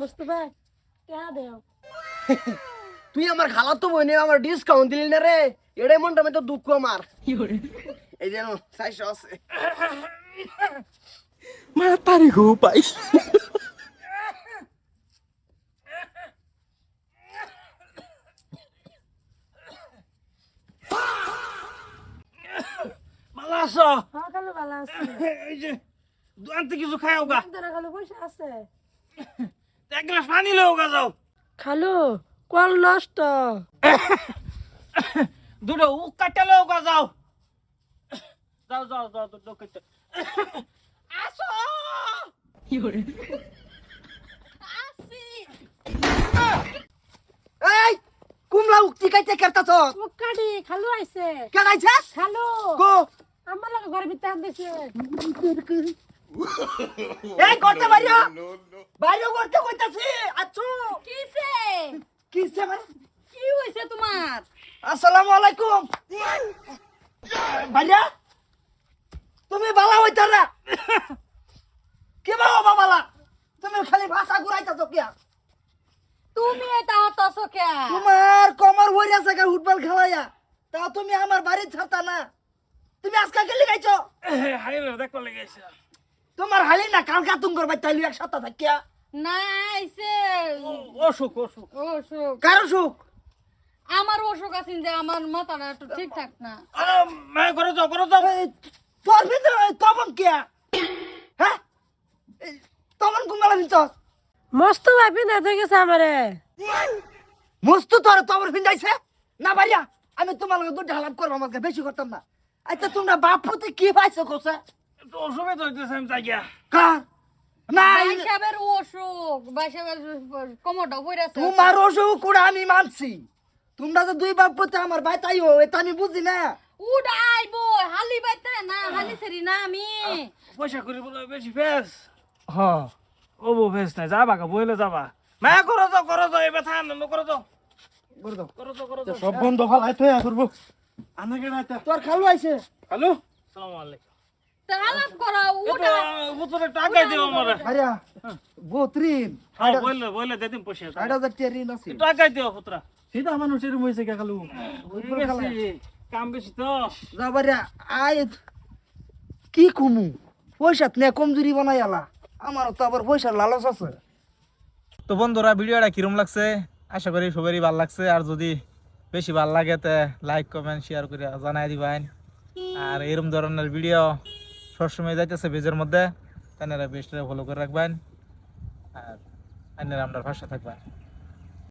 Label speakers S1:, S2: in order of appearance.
S1: মুস্তফা কেয়া দেও
S2: তুই আমার খালা তো বইনে আমার ডিসকাউন্ট দিলি না রে এটাই মনটা তো দুঃখ আমার এই যেন 400 আছে
S3: Matahari ko pa.
S4: Malaso!
S1: হ্যাঁ খালু ভালো আছে
S4: এই যে আনতে কিছু খাও গা
S1: তোরা খালু পয়সা আছে
S4: এক গ্লাস পানি লও গা যাও
S1: খালু কল নষ্ট
S4: দুটো কাটা লও গা যাও যাও যাও যাও দুটো কাটা আসো
S2: এই কুমলা উক্তি কাইতে করতাছ
S1: মুকাডি খালু আইছে
S2: কে গাইছাস
S1: খালু
S2: কো
S1: আমার লাগে ঘরে ভিতরে আন দিছে
S2: এই করতে বাইরে বাইরে করতে কইতাছি আচ্ছা
S1: কিসে
S2: কিছে মানে
S1: কি হইছে তোমার
S2: আসসালামু আলাইকুম ভাইয়া তুমি বালা হইতা না কে বাবা বালা তুমি খালি ভাষা ঘুরাইতাছো কিয়া
S1: তুমি এটা হতাছো কে
S2: তোমার কমর হইরা জায়গা ফুটবল খেলাইয়া তা তুমি আমার বাড়ি ছাড়তা না তুমি আজকে গেলি গাইছো
S4: হাইলে দেখো লেগেছে
S2: তোমার হালি না কালকা তুঙ্গর বাই তাইলি এক সপ্তাহ থাকিয়া
S1: না আইছে
S4: অসুখ অসুখ
S1: অসুখ
S2: কারো সুখ
S1: আমার অসুখ আছে যে আমার মাথাটা একটু ঠিকঠাক না
S4: আরে মা করে যাও
S2: এই, তোর ভিতরে তমন কিয়া হ্যাঁ এই, তমন কুমালা দিছস
S1: মস্ত ভাবি না থেকে গেছে আমারে
S2: মস্তু তোর তমন ভিন্দাইছে না বাড়িয়া আমি তোমার লগে দুটো হালাত করবো আমাকে বেশি করতাম না আচ্ছা তোমরা বাপ পুতে কি পাইছো কোসা
S4: একটু অসুবিধা হইতেছে আমি যাই গিয়া
S2: কা না
S1: বাইসাবের অসুখ বাইসাবের কোমরটা পড়েছে
S2: তোমার অসুখ করে আমি মানছি তোমরা যে দুই বাপ পুতে আমার ভাই তাইও এটা আমি বুঝি না
S1: উড়াইবো হালি বাইতে না হালি সেরি না আমি
S4: পয়সা করি বলে বেশি ফেস
S3: Ha.
S4: ও বউ ফেস নাই যাবা গা বইলে যাবা মা করো যাও এবার থান করো যাও
S2: করে দাও
S4: করো যাও
S3: Sab bondo halay to ya turbo. Ana ke na ta.
S2: তোর খালু আইছে
S3: Hello.
S4: আসসালামু আলাইকুম
S1: তা হালাত করা
S4: এটা
S1: উড়া
S4: বুতরে টাকা দিও আমারে
S2: ভাইয়া গোত্রিন
S4: হ্যাঁ বইলে দে দিন পয়সা
S2: 60,000 টাকা ঋণ আছে
S4: টাকা দিও পুত্রা
S3: Sida manusir mo ise ka kalu.
S4: কাম বেশি তো
S2: যা ভাইয়া আয় কি কমু পয়সা নে কমজুরি বানাই আলা আমার তো আবার পয়সার লালচ আছে
S3: তো বন্ধুরা ভিডিওটা কিরম লাগছে আশা করি সবারই ভালো লাগছে আর যদি বেশি ভালো লাগে তে লাইক কমেন্ট শেয়ার করে জানাই দিবেন আর এরকম ধরনের ভিডিও সবসময় যাইতেছে পেজের মধ্যে আপনারা বেস্টরে ফলো করে রাখবেন আর আপনারা আমরা পাশে থাকবেন।